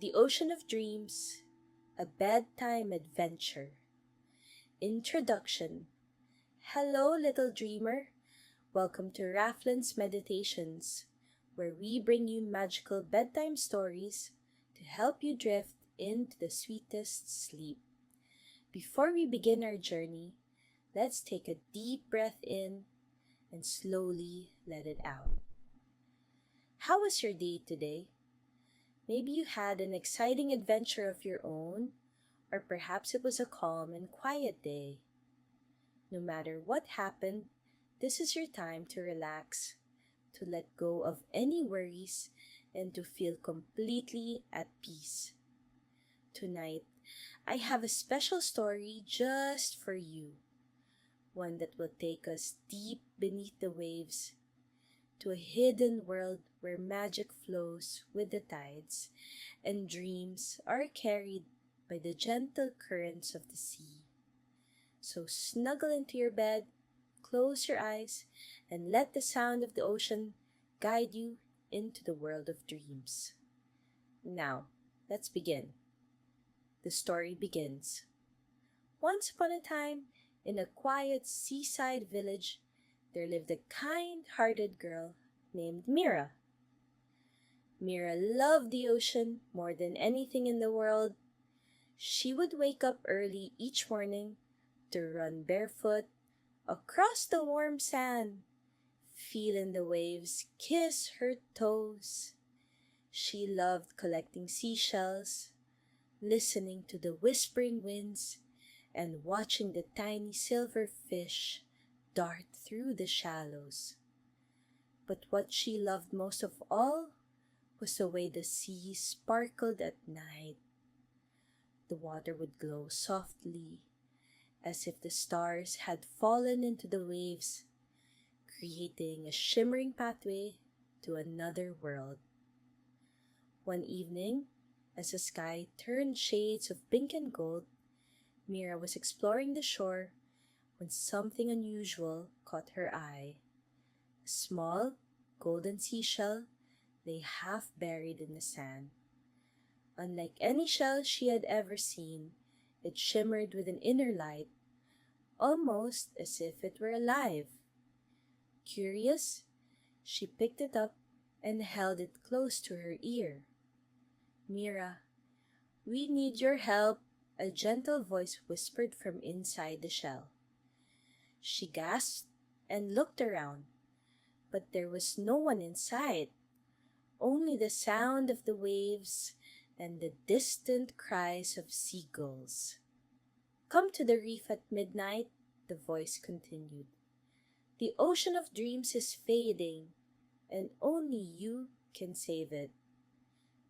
The Ocean of Dreams, a Bedtime Adventure. Introduction. Hello, little dreamer. Welcome to Raflin's Meditations, where we bring you magical bedtime stories to help you drift into the sweetest sleep. Before we begin our journey, let's take a deep breath in and slowly let it out. How was your day today? Maybe you had an exciting adventure of your own, or perhaps it was a calm and quiet day. No matter what happened, this is your time to relax, to let go of any worries, and to feel completely at peace. Tonight, I have a special story just for you, one that will take us deep beneath the waves to a hidden world where magic flows with the tides and dreams are carried by the gentle currents of the sea. So snuggle into your bed, close your eyes, and let the sound of the ocean guide you into the world of dreams. Now, let's begin. The story begins. Once upon a time, in a quiet seaside village, there lived a kind-hearted girl named Mira. Mira loved the ocean more than anything in the world. She would wake up early each morning to run barefoot across the warm sand, feeling the waves kiss her toes. She loved collecting seashells, listening to the whispering winds, and watching the tiny silver fish dart through the shallows. But what she loved most of all was the way the sea sparkled at night. The water would glow softly, as if the stars had fallen into the waves, creating a shimmering pathway to another world. One evening, as the sky turned shades of pink and gold, Mira was exploring the shore when something unusual caught her eye. A small, golden seashell lay half buried in the sand. Unlike any shell she had ever seen, it shimmered with an inner light, almost as if it were alive. Curious, she picked it up and held it close to her ear. "Mira, we need your help," a gentle voice whispered from inside the shell. She gasped and looked around, but there was no one inside, only the sound of the waves and the distant cries of seagulls. "Come to the reef at midnight," the voice continued. "The ocean of dreams is fading, and only you can save it."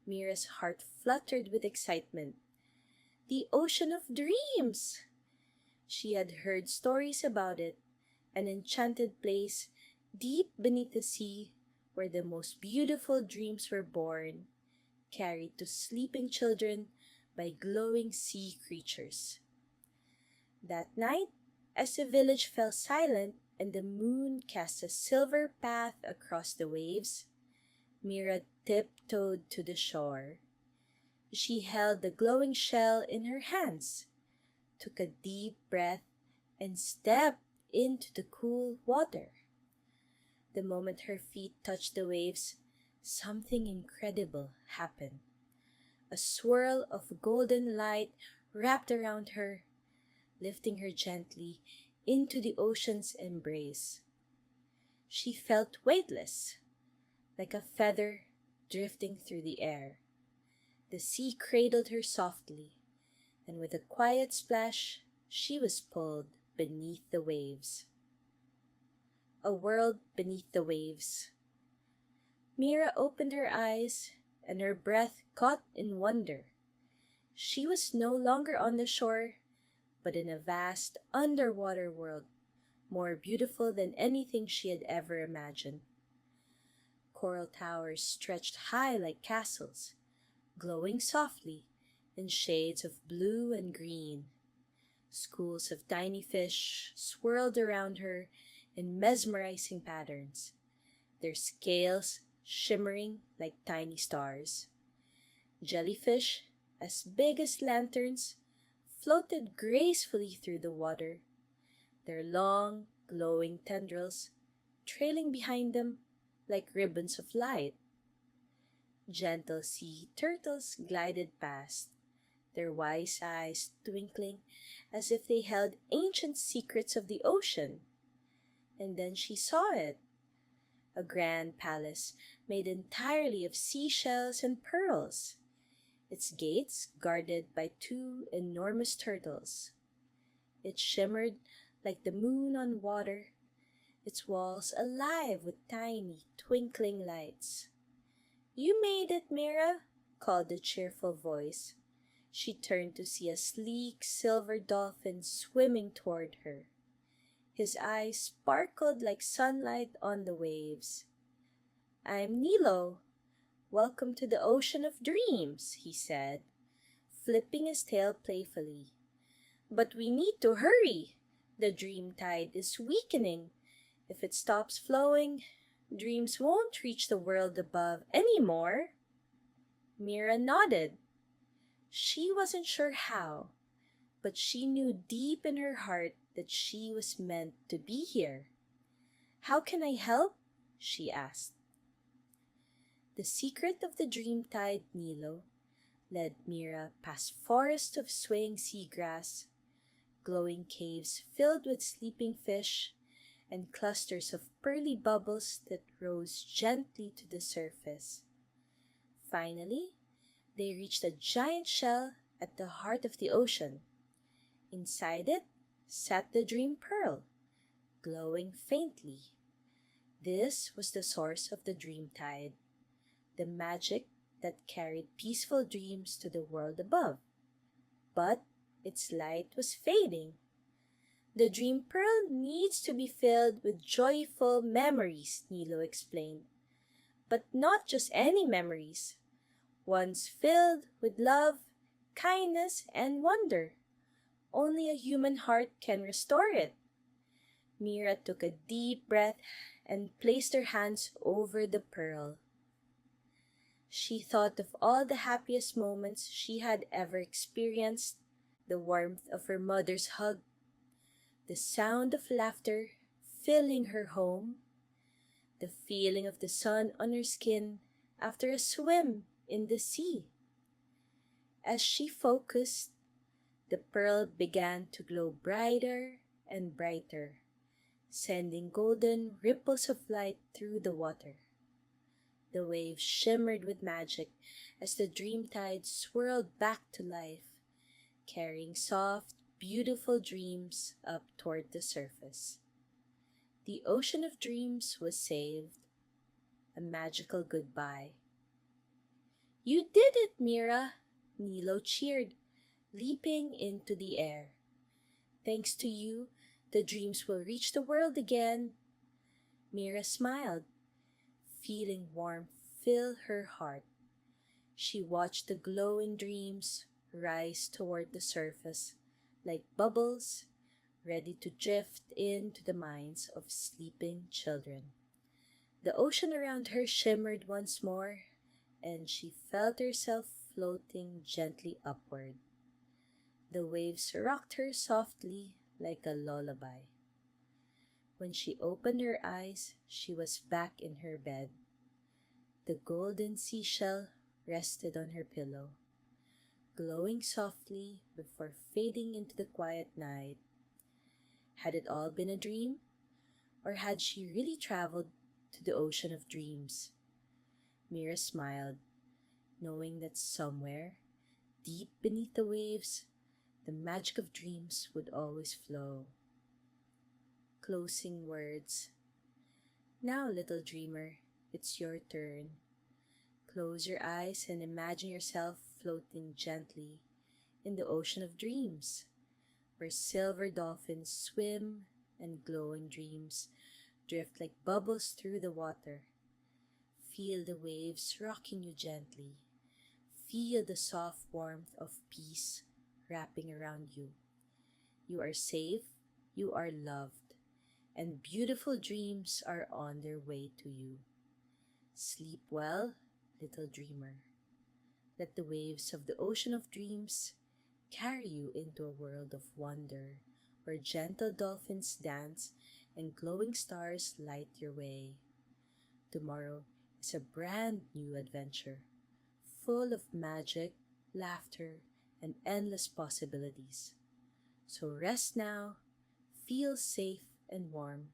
Mira's heart fluttered with excitement. The ocean of dreams! She had heard stories about it, an enchanted place deep beneath the sea where the most beautiful dreams were born, carried to sleeping children by glowing sea creatures. That night, as the village fell silent and the moon cast a silver path across the waves, Mira tiptoed to the shore. She held the glowing shell in her hands, took a deep breath, and stepped into the cool water. The moment her feet touched the waves, something incredible happened. A swirl of golden light wrapped around her, lifting her gently into the ocean's embrace. She felt weightless, like a feather drifting through the air. The sea cradled her softly, and with a quiet splash, she was pulled beneath the waves. A world beneath the waves. Mira opened her eyes, and her breath caught in wonder. She was no longer on the shore, but in a vast underwater world, more beautiful than anything she had ever imagined. Coral towers stretched high like castles, glowing softly in shades of blue and green. Schools of tiny fish swirled around her in mesmerizing patterns, their scales shimmering like tiny stars. Jellyfish, as big as lanterns, floated gracefully through the water, their long, glowing tendrils trailing behind them like ribbons of light. Gentle sea turtles glided past, their wise eyes twinkling as if they held ancient secrets of the ocean. And then she saw it, a grand palace made entirely of seashells and pearls, its gates guarded by two enormous turtles. It shimmered like the moon on water, its walls alive with tiny, twinkling lights. "You made it, Mira," called the cheerful voice. She turned to see a sleek silver dolphin swimming toward her. His eyes sparkled like sunlight on the waves. "I'm Nilo. Welcome to the ocean of dreams," he said, flipping his tail playfully. "But we need to hurry. The dream tide is weakening. If it stops flowing, dreams won't reach the world above anymore." Mira nodded. She wasn't sure how, but she knew deep in her heart that she was meant to be here. "How can I help?" she asked. The secret of the dream tide, Nilo, led Mira past forests of swaying seagrass, glowing caves filled with sleeping fish, and clusters of pearly bubbles that rose gently to the surface. Finally, they reached a giant shell at the heart of the ocean. Inside it sat the dream pearl, glowing faintly. This was the source of the dream tide, the magic that carried peaceful dreams to the world above. But its light was fading. "The dream pearl needs to be filled with joyful memories," Nilo explained. "But not just any memories. Ones filled with love, kindness, and wonder. Only a human heart can restore it." Mira took a deep breath and placed her hands over the pearl. She thought of all the happiest moments she had ever experienced, the warmth of her mother's hug, the sound of laughter filling her home, the feeling of the sun on her skin after a swim in the sea. As she focused, the pearl began to glow brighter and brighter, sending golden ripples of light through the water. The waves shimmered with magic as the dream tide swirled back to life, carrying soft, beautiful dreams up toward the surface. The ocean of dreams was saved, a magical goodbye. "You did it, Mira!" Nilo cheered, leaping into the air. "Thanks to you, the dreams will reach the world again." Mira smiled, feeling warmth fill her heart. She watched the glowing dreams rise toward the surface like bubbles ready to drift into the minds of sleeping children. The ocean around her shimmered once more, and she felt herself floating gently upward. The waves rocked her softly like a lullaby. When she opened her eyes, she was back in her bed. The golden seashell rested on her pillow, glowing softly before fading into the quiet night. Had it all been a dream? Or had she really traveled to the ocean of dreams? Mira smiled, knowing that somewhere, deep beneath the waves, the magic of dreams would always flow. Closing words. Now, little dreamer, it's your turn. Close your eyes and imagine yourself floating gently in the ocean of dreams, where silver dolphins swim and glowing dreams drift like bubbles through the water. Feel the waves rocking you gently. Feel the soft warmth of peace wrapping around you. You are safe, you are loved, and beautiful dreams are on their way to you. Sleep well, little dreamer. Let the waves of the ocean of dreams carry you into a world of wonder where gentle dolphins dance and glowing stars light your way. Tomorrow is a brand new adventure, full of magic, laughter, and endless possibilities. So rest now, feel safe and warm,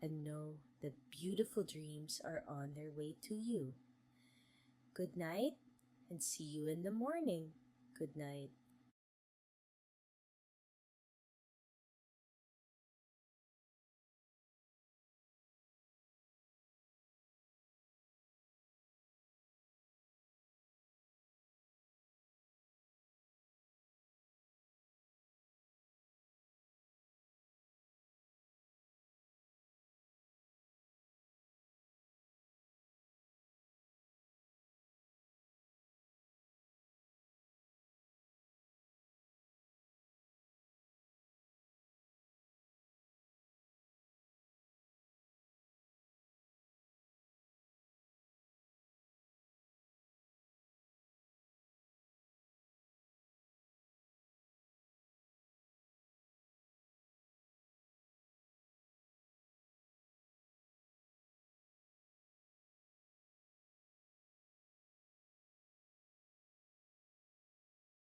and know that beautiful dreams are on their way to you. Good night, and see you in the morning. Good night.